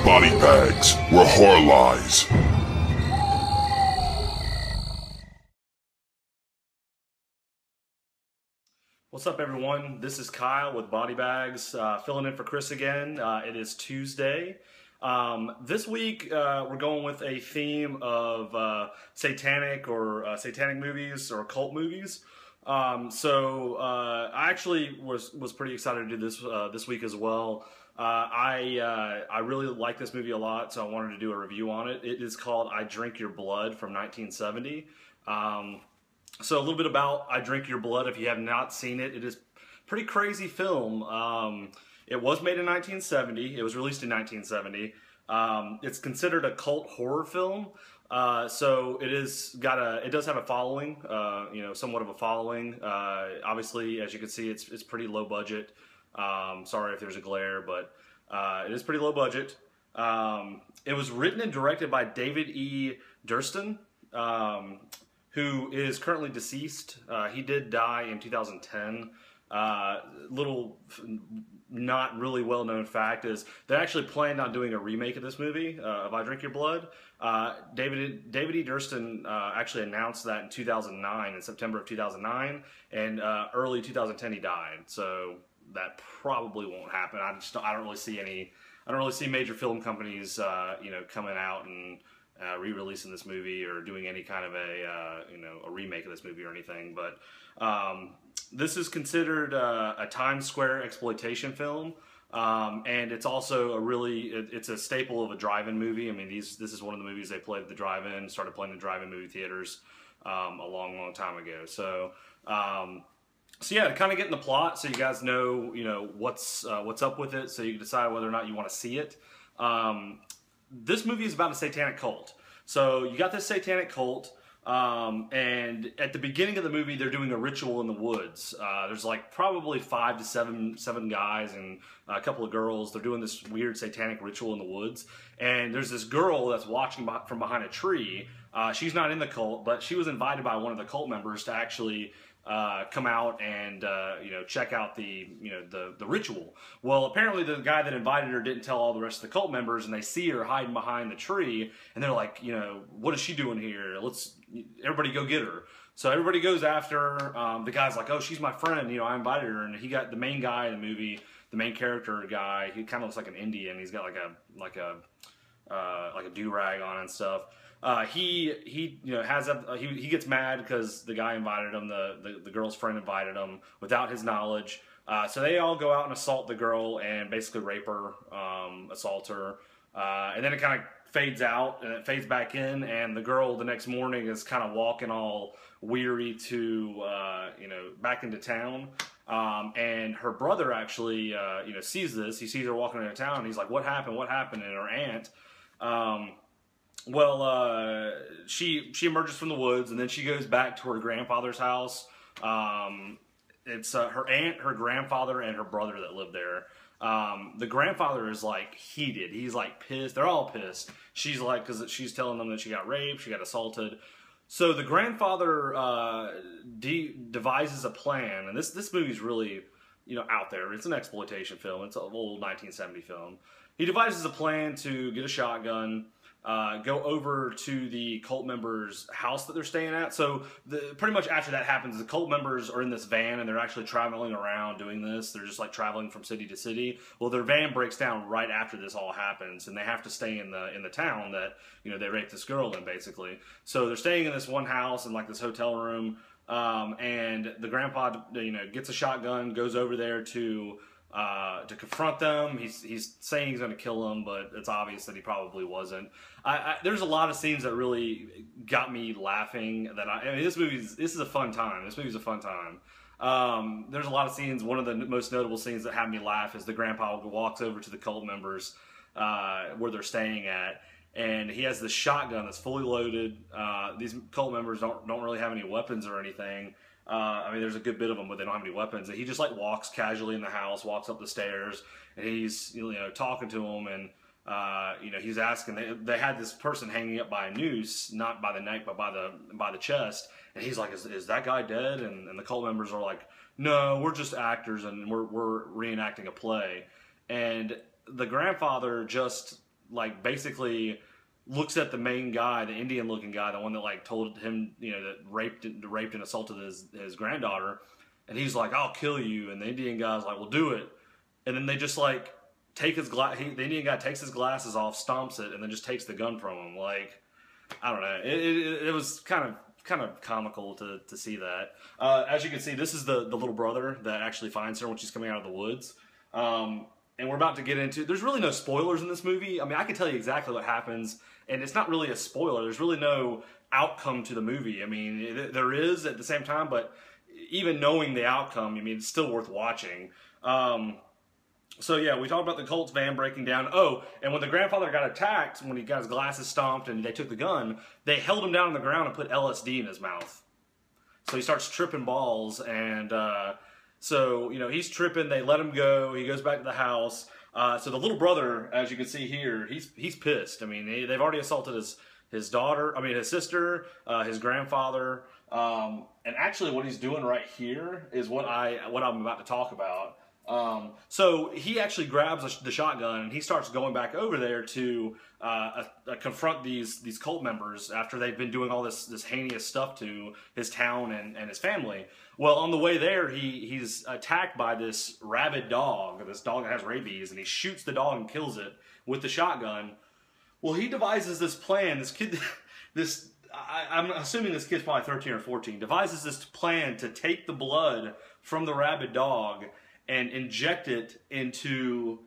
Body bags, where horror lies. What's up, everyone? This is Kyle with BodyBags, filling in for Chris again. It is Tuesday. This week, we're going with a theme of satanic movies or cult movies. I actually was pretty excited to do this week as well. I really like this movie a lot, so I wanted to do a review on it. It is called I Drink Your Blood from 1970. So a little bit about I Drink Your Blood. If you have not seen it, it is a pretty crazy film. It was made in 1970. It was released in 1970. It's considered a cult horror film. So it does have a following, somewhat of a following. Obviously, as you can see, it's pretty low budget. Sorry if there's a glare, but it is pretty low budget. It was written and directed by David E. Durston, who is currently deceased. He did die in 2010. Little not really well-known fact is they actually planned on doing a remake of this movie, of I Drink Your Blood. David E. Durston actually announced that in 2009, in September of 2009, and early 2010 he died. So that probably won't happen. I don't really see major film companies, coming out and re-releasing this movie or doing any kind of a remake of this movie or anything. But this is considered a Times Square exploitation film, and it's also it's a staple of a drive-in movie. I mean, this is one of the movies they played at the drive-in, started playing in drive-in movie theaters a long time ago. So yeah, to kind of get in the plot, so you guys know, what's up with it, so you can decide whether or not you want to see it. This movie is about a satanic cult. So you got this satanic cult, and at the beginning of the movie, they're doing a ritual in the woods. There's like probably 5 to 7 guys and a couple of girls. They're doing this weird satanic ritual in the woods, and there's this girl that's watching from behind a tree. She's not in the cult, but she was invited by one of the cult members to actually come out and check out the ritual. Well, apparently the guy that invited her didn't tell all the rest of the cult members, and they see her hiding behind the tree, and they're like, what is she doing here? Everybody go get her. So everybody goes after her. The guy's like, oh, she's my friend. I invited her, and he got the main guy in the movie, the main character guy. He kind of looks like an Indian. He's got like a do-rag on and stuff. He gets mad because the guy invited him, the girl's friend invited him without his knowledge. So they all go out and assault the girl and basically rape her, assault her, and then it kind of fades out and it fades back in, and the girl the next morning is kind of walking all weary to back into town. And her brother actually sees this. He sees her walking into town, and he's like, what happened? And her aunt, she emerges from the woods, and then she goes back to her grandfather's house. It's her aunt, her grandfather, and her brother that live there. The grandfather is like heated. He's like pissed. They're all pissed. She's like, because she's telling them that she got raped, she got assaulted. So the grandfather devises a plan, and this movie's really out there. It's an exploitation film. It's an old 1970 film. He devises a plan to get a shotgun, go over to the cult members' house that they're staying at. So pretty much after that happens, the cult members are in this van, and they're actually traveling around doing this. They're just like traveling from city to city. Well, their van breaks down right after this all happens, and they have to stay in the town that they raped this girl in, basically. So they're staying in this one house in like this hotel room, and the grandpa gets a shotgun, goes over there to confront them. He's saying he's going to kill them, but it's obvious that he probably wasn't. There's a lot of scenes that really got me laughing. This is a fun time. This movie's a fun time. There's a lot of scenes. One of the most notable scenes that had me laugh is the grandpa walks over to the cult members where they're staying at, and he has this shotgun that's fully loaded. These cult members don't really have any weapons or anything. There's a good bit of them, but they don't have any weapons. And he just like walks casually in the house, walks up the stairs, and he's talking to them, and he's asking. They had this person hanging up by a noose, not by the neck, but by the chest. And he's like, "Is that guy dead?" And the cult members are like, "No, we're just actors, and we're reenacting a play." And the grandfather just like basically looks at the main guy, the Indian looking guy, the one that like told him, you know, that raped and assaulted his granddaughter, and he's like, I'll kill you, and the Indian guy's like, well, do it, and then they just like take his the Indian guy takes his glasses off, stomps it, and then just takes the gun from him. Like, I don't know, it was kind of comical to see that. As you can see, this is the little brother that actually finds her when she's coming out of the woods. And we're about to get into, there's really no spoilers in this movie. I mean, I can tell you exactly what happens, and it's not really a spoiler. There's really no outcome to the movie. I mean, there is at the same time, but even knowing the outcome, I mean, it's still worth watching. So yeah, we talked about the Colt's van breaking down. Oh, and when the grandfather got attacked, when he got his glasses stomped and they took the gun, they held him down on the ground and put LSD in his mouth. So he starts tripping balls, and so, you know, he's tripping, they let him go, he goes back to the house. So the little brother, as you can see here, he's pissed. I mean, they've already assaulted his daughter, I mean his sister, his grandfather, and actually what he's doing right here is what I'm about to talk about. So he actually grabs the shotgun and he starts going back over there to confront these cult members after they've been doing all this heinous stuff to his town and his family. Well, on the way there, he's attacked by this rabid dog, this dog that has rabies, and he shoots the dog and kills it with the shotgun. Well, he devises this plan. This kid, I'm assuming this kid's probably 13 or 14, devises this plan to take the blood from the rabid dog and inject it into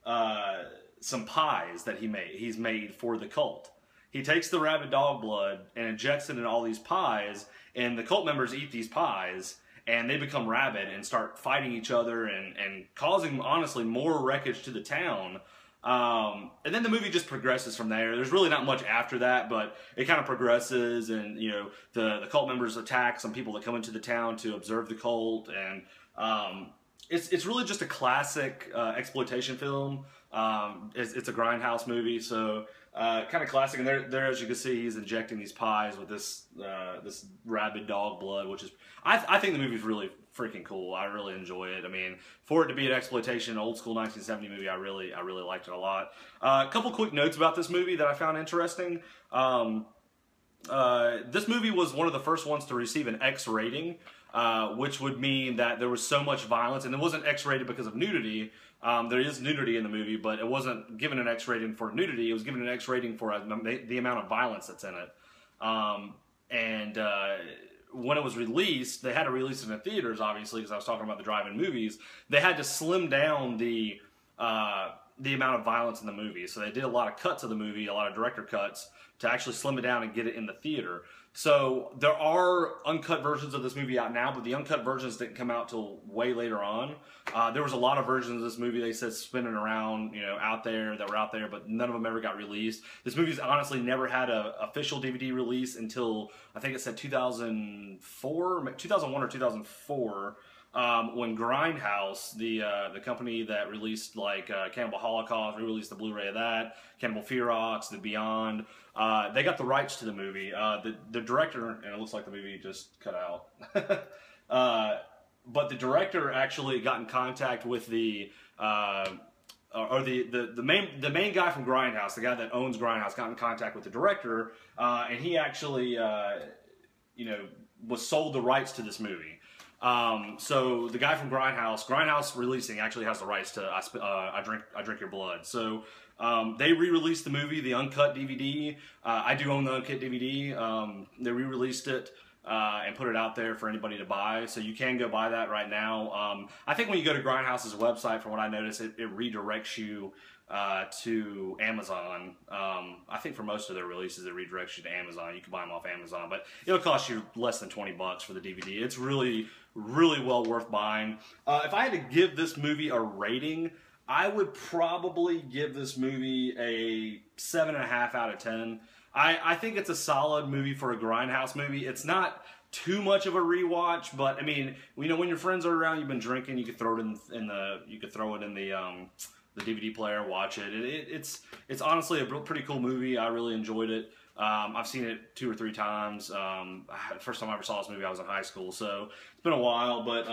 some pies that he's made for the cult. He takes the rabid dog blood and injects it in all these pies, and the cult members eat these pies, and they become rabid and start fighting each other and causing, honestly, more wreckage to the town. And then the movie just progresses from there. There's really not much after that, but it kind of progresses, and you know, the cult members attack some people that come into the town to observe the cult, and it's really just a classic exploitation film. It's a grindhouse movie, so kind of classic. And there, as you can see, he's injecting these pies with this rabid dog blood, which is I think the movie's really freaking cool. I really enjoy it. I mean, for it to be an exploitation, old school 1970 movie, I really liked it a lot. A couple quick notes about this movie that I found interesting. This movie was one of the first ones to receive an X rating. Which would mean that there was so much violence, and it wasn't X-rated because of nudity. There is nudity in the movie, but it wasn't given an X rating for nudity. It was given an X rating for the amount of violence that's in it. When it was released, they had to release it in the theaters, obviously, because I was talking about the drive-in movies. They had to slim down the amount of violence in the movie. So they did a lot of cuts of the movie, a lot of director cuts, to actually slim it down and get it in the theater. So there are uncut versions of this movie out now, but the uncut versions didn't come out till way later on. There was a lot of versions of this movie, they said, spinning around, you know, out there, but none of them ever got released. This movie's honestly never had an official DVD release until, I think it said 2001 or 2004, when Grindhouse, the company that released like Cannibal Holocaust, re-released the Blu-ray of that, Cannibal Ferox, The Beyond, they got the rights to the movie. The director, and it looks like the movie just cut out, but the director actually got in contact with the main guy from Grindhouse, the guy that owns Grindhouse, got in contact with the director, and he actually you know, was sold the rights to this movie. So the guy from Grindhouse Releasing actually has the rights to I Drink Your Blood. So they re-released the movie, the uncut DVD. I do own the uncut DVD. They re-released it and put it out there for anybody to buy. So you can go buy that right now. I think when you go to Grindhouse's website, from what I noticed, it redirects you to Amazon. I think for most of their releases, it redirects you to Amazon. You can buy them off Amazon, but it'll cost you less than $20 for the DVD. It's really well worth buying. If I had to give this movie a rating, I would probably give this movie a 7.5 out of 10. I think it's a solid movie for a Grindhouse movie. It's not too much of a rewatch, but I mean, you know, when your friends are around, you've been drinking, you could throw it in the DVD player, watch it. It's honestly a pretty cool movie. I really enjoyed it. I've seen it 2 or 3 times. First time I ever saw this movie, I was in high school, so it's been a while. But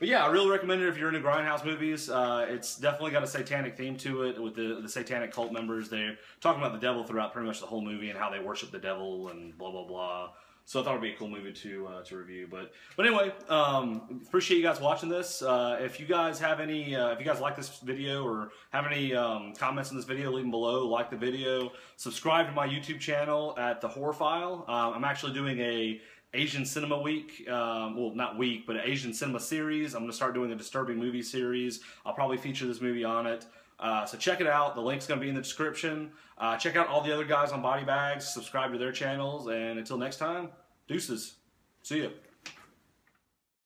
yeah, I really recommend it if you're into grindhouse movies. It's definitely got a satanic theme to it with the satanic cult members. They're talking about the devil throughout pretty much the whole movie and how they worship the devil and blah blah blah. So I thought it'd be a cool movie to review. But anyway, appreciate you guys watching this. If you guys have any, if you guys like this video or have any comments on this video, leave them below. Like the video, subscribe to my YouTube channel at the Horrorphile. I'm actually doing a Asian Cinema Week, well not week, but an Asian Cinema series. I'm going to start doing a disturbing movie series. I'll probably feature this movie on it. So check it out. The link's going to be in the description. Check out all the other guys on BodyBags. Subscribe to their channels. And until next time, deuces. See ya.